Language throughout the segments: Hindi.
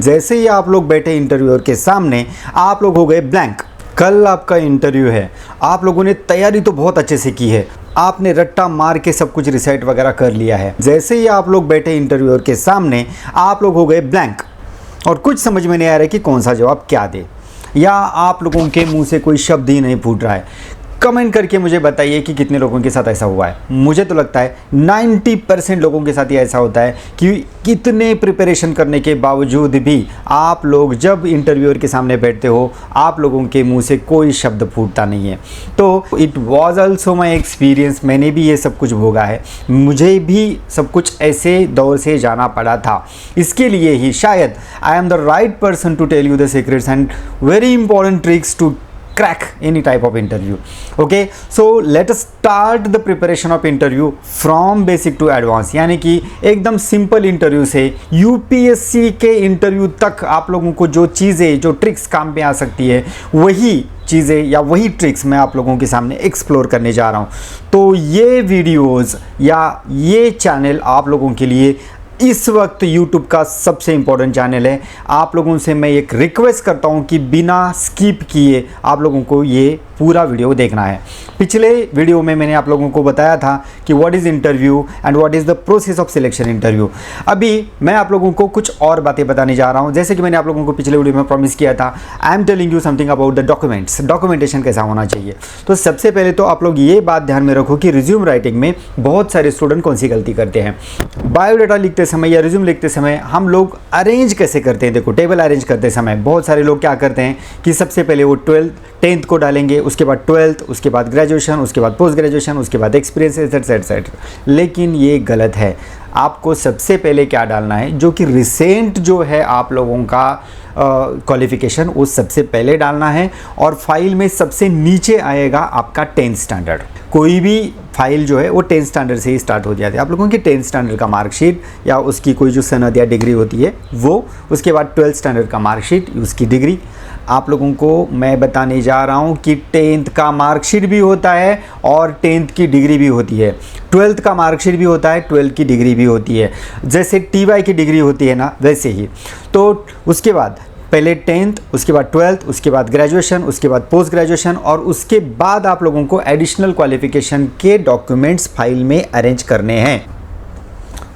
जैसे ही आप लोग बैठे इंटरव्यूअर के सामने, आप लोग हो गए ब्लैंक। कल आपका इंटरव्यू है, आप लोगों ने तैयारी तो बहुत अच्छे से की है, आपने रट्टा मार के सब कुछ रिसाइट वगैरह कर लिया है। जैसे ही आप लोग बैठे इंटरव्यूअर के सामने, आप लोग हो गए ब्लैंक और कुछ समझ में नहीं आ रहा है कि कौन सा जवाब क्या दे, या आप लोगों के मुंह से कोई शब्द ही नहीं फूट रहा है। कमेंट करके मुझे बताइए कि कितने लोगों के साथ ऐसा हुआ है। मुझे तो लगता है 90% लोगों के साथ ही ऐसा होता है कि कितने प्रिपरेशन करने के बावजूद भी आप लोग जब इंटरव्यूअर के सामने बैठते हो, आप लोगों के मुंह से कोई शब्द फूटता नहीं है। तो it was also my experience, मैंने भी ये सब कुछ भोगा है, मुझे भी सब कुछ ऐसे दौर से जाना पड़ा था। इसके लिए ही शायद I am the right person to tell you the secrets and very important tricks to crack any type of interview. Okay, so let us start the preparation of interview from basic to advanced, यानी कि एकदम सिंपल इंटरव्यू से यूपीएससी के इंटरव्यू तक आप लोगों को जो चीज़ें, जो ट्रिक्स काम पे आ सकती है, वही चीज़ें या वही ट्रिक्स मैं आप लोगों के सामने एक्सप्लोर करने जा रहा हूँ। तो ये वीडियोज़ या ये चैनल आप लोगों के लिए इस वक्त YouTube का सबसे इम्पोर्टेंट चैनल है। आप लोगों से मैं एक रिक्वेस्ट करता हूं कि बिना स्किप किए आप लोगों को ये पूरा वीडियो देखना है। पिछले वीडियो में मैंने आप लोगों को बताया था कि what is interview and what is the process of selection interview. अभी मैं आप लोगों को कुछ और बातें बताने जा रहा हूं। जैसे कि मैंने आप लोगों को पिछले वीडियो में प्रॉमिस किया था, I am telling you something about the documents, documentation कैसा होना चाहिए। तो सबसे पहले तो आप लोग ये बात ध्यान में रखो कि रिज्यूम राइटिंग में बहुत सारे स्टूडेंट कौन सी गलती करते हैं। बायोडाटा लिखते समय या रिज्यूम लिखते समय हम लोग अरेंज कैसे करते हैं। देखो, टेबल अरेंज करते समय बहुत सारे लोग क्या करते हैं कि सबसे पहले वो 10th को डालेंगे, उसके बाद 12th, उसके बाद ग्रेजुएशन, उसके बाद पोस्ट ग्रेजुएशन, उसके बाद एक्सपीरियंस, एटसेट्रा। लेकिन ये गलत है। आपको सबसे पहले क्या डालना है, जो कि रिसेंट जो है आप लोगों का क्वालिफिकेशन, वो सबसे पहले डालना है। और फाइल में सबसे नीचे आएगा आपका 10th स्टैंडर्ड। कोई भी फाइल जो है वो 10th स्टैंडर्ड से ही स्टार्ट हो जाती है। आप लोगों की 10th स्टैंडर्ड का मार्कशीट या उसकी कोई जो सनद या डिग्री होती है वो, उसके बाद 12th स्टैंडर्ड का मार्कशीट, उसकी डिग्री। आप लोगों को मैं बताने जा रहा हूँ कि 10th का मार्कशीट भी होता है और 10th की डिग्री भी होती है। 12th का मार्कशीट भी होता है, 12th की डिग्री भी होती है। जैसे TY की डिग्री होती है ना, वैसे ही। तो उसके बाद पहले 10th, उसके बाद 12th, उसके बाद ग्रेजुएशन, उसके बाद पोस्ट ग्रेजुएशन, और उसके बाद आप लोगों को एडिशनल क्वालिफिकेशन के डॉक्यूमेंट्स फाइल में अरेंज करने हैं।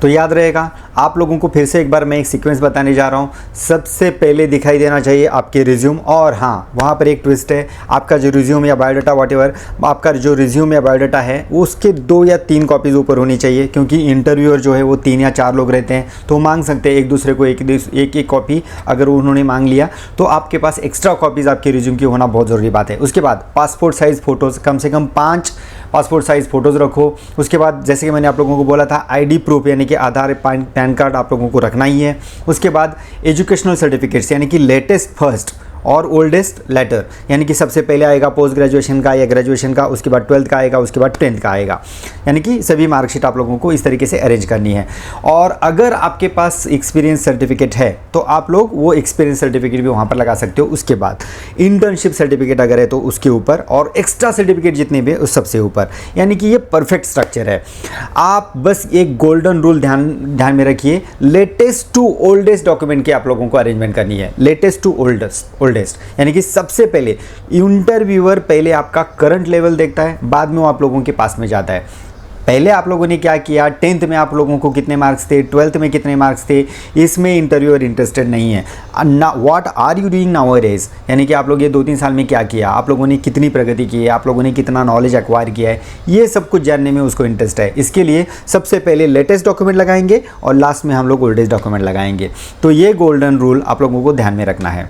तो याद रहेगा। आप लोगों को फिर से एक बार मैं एक सीक्वेंस बताने जा रहा हूँ। सबसे पहले दिखाई देना चाहिए आपके रिज्यूम, और हाँ, वहाँ पर एक ट्विस्ट है। आपका जो रिज्यूम या बायोडाटा वॉटेवर, आपका जो रिज्यूम या बायोडाटा है वो उसके 2 या 3 कॉपीज़ ऊपर होनी चाहिए, क्योंकि इंटरव्यूअर जो है वो 3 या 4 लोग रहते हैं, तो मांग सकते हैं एक दूसरे को एक कॉपी। अगर उन्होंने मांग लिया तो आपके पास एक्स्ट्रा कॉपीज़ आपके रिज्यूम की होना बहुत ज़रूरी बात है। उसके बाद पासपोर्ट साइज़ फ़ोटोज़, कम से कम 5 पासपोर्ट साइज़ फ़ोटोज़ रखो। उसके बाद जैसे कि मैंने आप लोगों को बोला था, ID प्रूफ यानी कि आधार, पैन कार्ड आप लोगों को रखना ही है। उसके बाद एजुकेशनल सर्टिफिकेट्स यानी कि लेटेस्ट फर्स्ट और ओल्डेस्ट लेटर, यानी कि सबसे पहले आएगा पोस्ट ग्रेजुएशन का या ग्रेजुएशन का, उसके बाद 12th का आएगा, उसके बाद 10th का आएगा। यानी कि सभी मार्कशीट आप लोगों को इस तरीके से अरेंज करनी है। और अगर आपके पास एक्सपीरियंस सर्टिफिकेट है तो आप लोग वो एक्सपीरियंस सर्टिफिकेट भी वहाँ पर लगा सकते हो। उसके बाद इंटर्नशिप सर्टिफिकेट अगर है तो उसके ऊपर, और एक्स्ट्रा सर्टिफिकेट जितने भी उस सबसे ऊपर। यानी कि ये परफेक्ट स्ट्रक्चर है। आप बस एक गोल्डन रूल ध्यान में रखिए, लेटेस्ट टू ओल्डेस्ट डॉक्यूमेंट की आप लोगों को अरेंजमेंट करनी है। लेटेस्ट टू ओल्डेस्ट यानी कि सबसे पहले इंटरव्यूअर पहले आपका करंट लेवल देखता है, बाद में वो आप लोगों के पास में जाता है। पहले आप लोगों ने क्या किया, 10th में आप लोगों को कितने मार्क्स थे, 12th में कितने मार्क्स थे, इसमें इंटरव्यूअर इंटरेस्टेड नहीं है। What are you doing nowadays, यानी कि आप लोग ये 2-3 साल में क्या किया, आप लोगों ने कितनी प्रगति की है, आप लोगों ने कितना नॉलेज एक्वायर किया है, ये सब कुछ जानने में उसको इंटरेस्ट है। इसके लिए सबसे पहले लेटेस्ट डॉक्यूमेंट लगाएंगे और लास्ट में हम लोग ओल्डेस्ट डॉक्यूमेंट लगाएंगे। तो ये गोल्डन रूल आप लोगों को ध्यान में रखना है।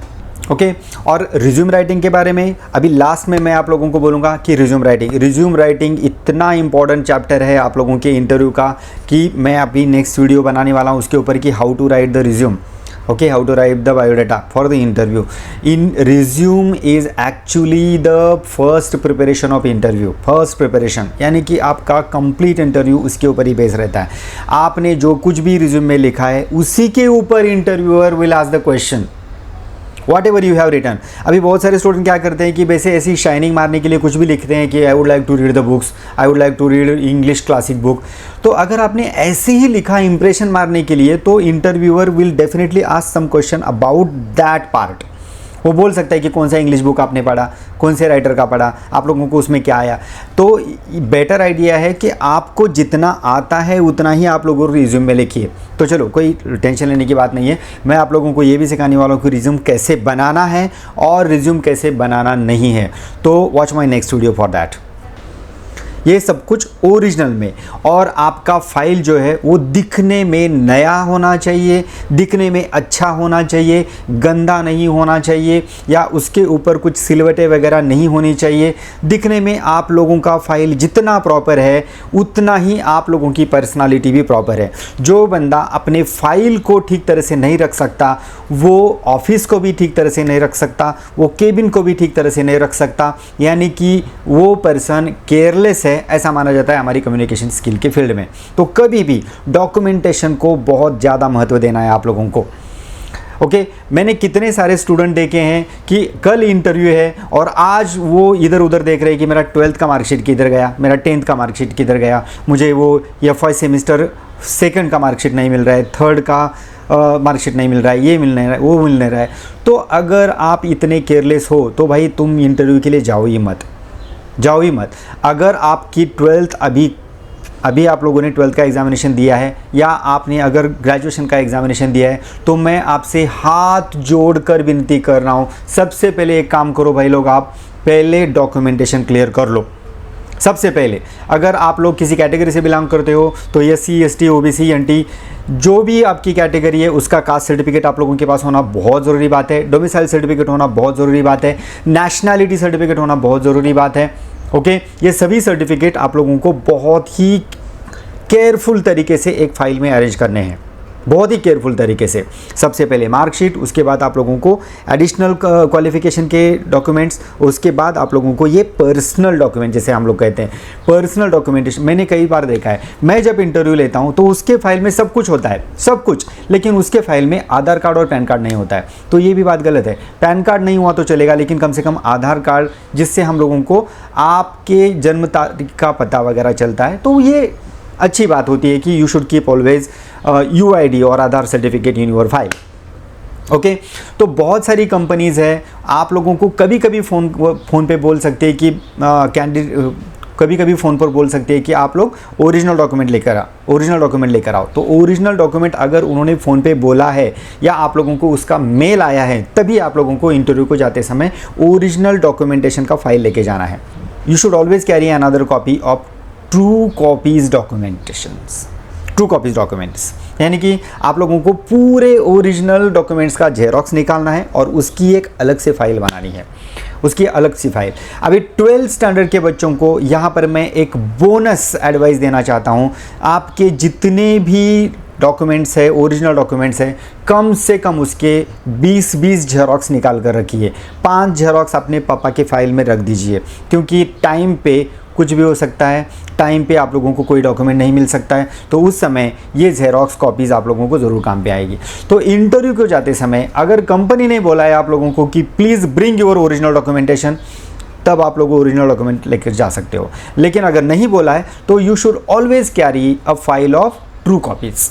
ओके, और रिज्यूम राइटिंग के बारे में अभी लास्ट में मैं आप लोगों को बोलूँगा कि रिज्यूम राइटिंग इतना इंपॉर्टेंट चैप्टर है आप लोगों के इंटरव्यू का कि मैं अभी नेक्स्ट वीडियो बनाने वाला हूँ उसके ऊपर कि how to write the resume. Okay, how to write the biodata for the interview. In resume is actually the first preparation of interview, first preparation, यानी कि आपका कंप्लीट इंटरव्यू उसके ऊपर ही बेस रहता है। आपने जो कुछ भी रिज्यूम में लिखा है उसी के ऊपर interviewer will ask the question. Whatever you have written. अभी बहुत सारे स्टूडेंट क्या करते हैं कि वैसे ऐसी शाइनिंग मारने के लिए कुछ भी लिखते हैं कि I would like to read the books, I would like to read English classic book. तो अगर आपने ऐसे ही लिखा इंप्रेशन मारने के लिए, तो interviewer will definitely ask some question about that part. वो बोल सकता है कि कौन सा इंग्लिश बुक आपने पढ़ा, कौन से राइटर का पढ़ा, आप लोगों को उसमें क्या आया। तो बेटर आइडिया है कि आपको जितना आता है उतना ही आप लोगों को रिज्यूम में लिखिए। तो चलो, कोई टेंशन लेने की बात नहीं है। मैं आप लोगों को ये भी सिखाने वाला हूँ कि रिज्यूम कैसे बनाना है और रिज्यूम कैसे बनाना नहीं है। तो watch my next video for that. ये सब कुछ ओरिजिनल में, और आपका फाइल जो है वो दिखने में नया होना चाहिए, दिखने में अच्छा होना चाहिए, गंदा नहीं होना चाहिए, या उसके ऊपर कुछ सिलवटें वगैरह नहीं होनी चाहिए। दिखने में आप लोगों का फाइल जितना प्रॉपर है उतना ही आप लोगों की पर्सनालिटी भी प्रॉपर है। जो बंदा अपने फाइल को ठीक तरह से नहीं रख सकता, वो ऑफिस को भी ठीक तरह से नहीं रख सकता, वो केबिन को भी ठीक तरह से नहीं रख सकता, यानी कि वो पर्सन केयरलेस है, ऐसा माना जाता है हमारी कम्युनिकेशन स्किल के फील्ड में। तो कभी भी डॉक्यूमेंटेशन को बहुत ज़्यादा महत्व देना है आप लोगों को। ओके, मैंने कितने सारे स्टूडेंट देखे हैं कि कल इंटरव्यू है और आज वो इधर उधर देख रहे हैं कि मेरा 12th का मार्कशीट किधर गया, मेरा 10th का मार्कशीट किधर गया, मुझे वो FY सेमिस्टर 2nd का मार्कशीट नहीं मिल रहा है, 3rd का मार्कशीट नहीं मिल रहा है, ये मिल नहीं रहा है, वो मिल नहीं रहा है। तो अगर आप इतने केयरलेस हो तो भाई तुम इंटरव्यू के लिए जाओ ही मत। अगर आपकी 12th अभी आप लोगों ने 12th का एग्जामिनेशन दिया है, या आपने अगर ग्रेजुएशन का एग्जामिनेशन दिया है, तो मैं आपसे हाथ जोड़कर विनती कर रहा हूँ, सबसे पहले एक काम करो भाई लोग, आप पहले डॉक्यूमेंटेशन क्लियर कर लो। सबसे पहले अगर आप लोग किसी कैटेगरी से बिलोंग करते हो तो SC ST OBC NT जो भी आपकी कैटेगरी है उसका कास्ट सर्टिफिकेट आप लोगों के पास होना बहुत ज़रूरी बात है। डोमिसाइल सर्टिफिकेट होना बहुत ज़रूरी बात है। नेशनैलिटी सर्टिफिकेट होना बहुत ज़रूरी बात है। ओके, ये सभी सर्टिफिकेट आप लोगों को बहुत ही केयरफुल तरीके से एक फाइल में अरेंज करने हैं, बहुत ही केयरफुल तरीके से। सबसे पहले मार्कशीट, उसके बाद आप लोगों को एडिशनल क्वालिफिकेशन के डॉक्यूमेंट्स, उसके बाद आप लोगों को ये पर्सनल डॉक्यूमेंट जैसे हम लोग कहते हैं, पर्सनल डॉक्यूमेंटेशन। मैंने कई बार देखा है, मैं जब इंटरव्यू लेता हूँ तो उसके फाइल में सब कुछ होता है, सब कुछ, लेकिन उसके फाइल में आधार कार्ड और पैन कार्ड नहीं होता है। तो ये भी बात गलत है। पैन कार्ड नहीं हुआ तो चलेगा, लेकिन कम से कम आधार कार्ड, जिससे हम लोगों को आपके जन्म तारीख का पता वगैरह चलता है। तो ये अच्छी बात होती है कि you should keep always UID और Aadhaar certificate in your file. Okay, तो बहुत सारी कंपनीज़ है, आप लोगों को कभी कभी फ़ोन पे बोल सकते हैं कि कभी कभी फ़ोन पर बोल सकते हैं कि आप लोग ओरिजिनल डॉक्यूमेंट लेकर आओ। तो ओरिजिनल डॉक्यूमेंट अगर उन्होंने फ़ोन पे बोला है या आप लोगों को उसका मेल आया है, तभी आप लोगों को इंटरव्यू को जाते समय ओरिजिनल डॉक्यूमेंटेशन का फाइल लेके जाना है। You should always carry another copy of true copies documents, यानी कि आप लोगों को पूरे ओरिजिनल डॉक्यूमेंट्स का जेरोक्स निकालना है और उसकी एक अलग से फाइल बनानी है, उसकी अलग सी फाइल। अभी 12th स्टैंडर्ड के बच्चों को यहाँ पर मैं एक बोनस एडवाइस देना चाहता हूँ। आपके जितने भी डॉक्यूमेंट्स है, ओरिजिनल डॉक्यूमेंट्स है, कम से कम उसके 20 जेरोक्स निकाल कर रखिए। 5 जेरोक्स अपने पापा के फाइल में रख दीजिए, क्योंकि टाइम पे कुछ भी हो सकता है, टाइम पे आप लोगों को कोई डॉक्यूमेंट नहीं मिल सकता है, तो उस समय ये जेरोक्स कॉपीज़ आप लोगों को ज़रूर काम पे आएगी। तो इंटरव्यू को जाते समय अगर कंपनी ने बोला है आप लोगों को कि please bring your original documentation, तब आप लोग ओरिजिनल डॉक्यूमेंट लेकर जा सकते हो। लेकिन अगर नहीं बोला है तो you should always carry a file of true copies.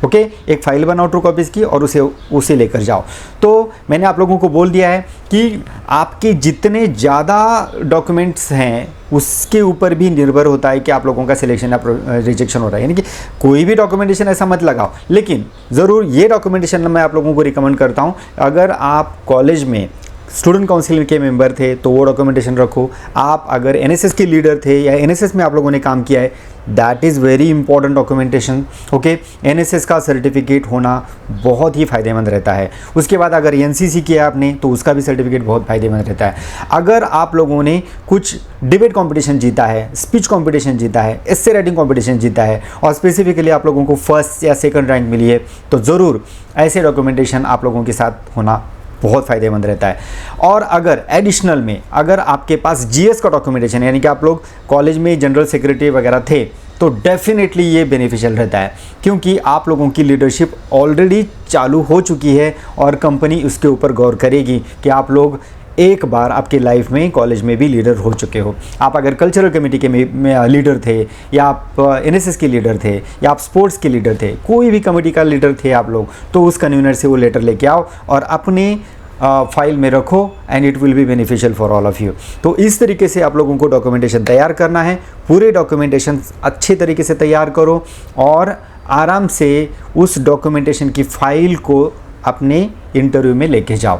Okay, एक फाइल बनाओ ट्रू कॉपीज़ की और उसे लेकर जाओ। तो मैंने आप लोगों को बोल दिया है कि आपके जितने ज़्यादा डॉक्यूमेंट्स हैं उसके ऊपर भी निर्भर होता है कि आप लोगों का सिलेक्शन या रिजेक्शन हो रहा है। यानी कि कोई भी डॉक्यूमेंटेशन ऐसा मत लगाओ, लेकिन ज़रूर ये डॉक्यूमेंटेशन मैं आप लोगों को रिकमेंड करता हूँ। अगर आप कॉलेज में स्टूडेंट काउंसिल के मेंबर थे तो वो डॉक्यूमेंटेशन रखो। आप अगर NSS के लीडर थे या NSS में आप लोगों ने काम किया है, that is very important documentation. Okay, NSS का सर्टिफिकेट होना बहुत ही फ़ायदेमंद रहता है। उसके बाद अगर NCC किया आपने तो उसका भी सर्टिफिकेट बहुत फ़ायदेमंद रहता है। अगर आप लोगों ने कुछ डिबेट कॉम्पिटिशन जीता है, स्पीच कॉम्पिटिशन जीता है, एस्से राइटिंग कॉम्पिटिशन जीता है और स्पेसिफिकली आप लोगों को 1st या 2nd रैंक मिली है, तो ज़रूर ऐसे डॉक्यूमेंटेशन आप लोगों के साथ होना बहुत फ़ायदेमंद रहता है। और अगर एडिशनल में अगर आपके पास जीएस का डॉक्यूमेंटेशन, यानी कि आप लोग कॉलेज में जनरल सेक्रेटरी वगैरह थे, तो डेफिनेटली ये बेनिफिशियल रहता है, क्योंकि आप लोगों की लीडरशिप ऑलरेडी चालू हो चुकी है और कंपनी उसके ऊपर गौर करेगी कि आप लोग एक बार आपकी लाइफ में कॉलेज में भी लीडर हो चुके हो। आप अगर कल्चरल कमेटी के में लीडर थे, या आप एनएसएस के लीडर थे, या आप स्पोर्ट्स के लीडर थे, कोई भी कमेटी का लीडर थे आप लोग, तो उस कन्वीनर से वो लेटर लेके आओ और अपने फाइल में रखो, and it will be beneficial for all of you. तो इस तरीके से आप लोगों को डॉक्यूमेंटेशन तैयार करना है। पूरे डॉक्यूमेंटेशन अच्छे तरीके से तैयार करो और आराम से उस डॉक्यूमेंटेशन की फ़ाइल को अपने इंटरव्यू में लेके जाओ।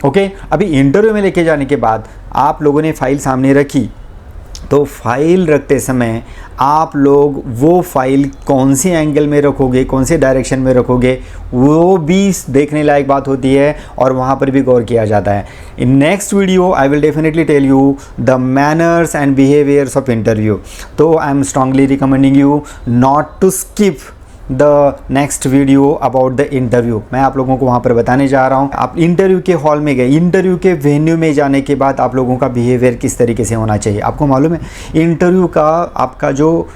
ओके, अभी इंटरव्यू में लेके जाने के बाद आप लोगों ने फ़ाइल सामने रखी, तो फाइल रखते समय आप लोग वो फाइल कौन से एंगल में रखोगे, कौन से डायरेक्शन में रखोगे, वो भी देखने लायक बात होती है और वहाँ पर भी गौर किया जाता है। In next video I will definitely tell you the manners and behaviours of interview. तो I am strongly recommending you not to skip the next video about the interview. मैं आप लोगों को वहाँ पर बताने जा रहा हूँ। आप इंटरव्यू के हॉल में गए, इंटरव्यू के वेन्यू में जाने के बाद आप लोगों का बिहेवियर किस तरीके से होना चाहिए। आपको मालूम है इंटरव्यू का आपका जो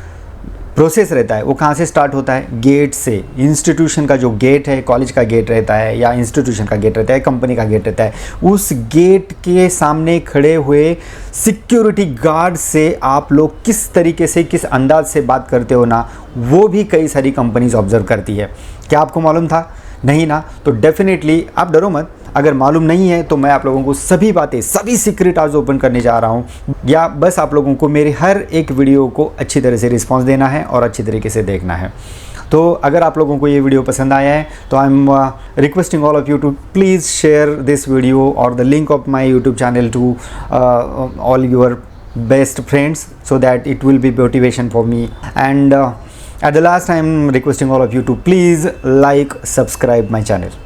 प्रोसेस रहता है वो कहाँ से स्टार्ट होता है, गेट से। इंस्टीट्यूशन का जो गेट है, कॉलेज का गेट रहता है या इंस्टीट्यूशन का गेट रहता है, कंपनी का गेट रहता है, उस गेट के सामने खड़े हुए सिक्योरिटी गार्ड से आप लोग किस तरीके से, किस अंदाज से बात करते हो ना, वो भी कई सारी कंपनीज ऑब्जर्व करती है। क्या आपको मालूम था? नहीं ना? तो डेफिनेटली आप डरो मत। अगर मालूम नहीं है तो मैं आप लोगों को सभी बातें, सभी सीक्रेट आज ओपन करने जा रहा हूँ, या बस आप लोगों को मेरे हर एक वीडियो को अच्छी तरह से रिस्पांस देना है और अच्छी तरीके से देखना है। तो अगर आप लोगों को ये वीडियो पसंद आया है तो I am requesting all of you to please share this video और the link of my YouTube channel to all your best friends, so that it will be motivation for me. And at the last, I am requesting all of you to please like, subscribe my channel.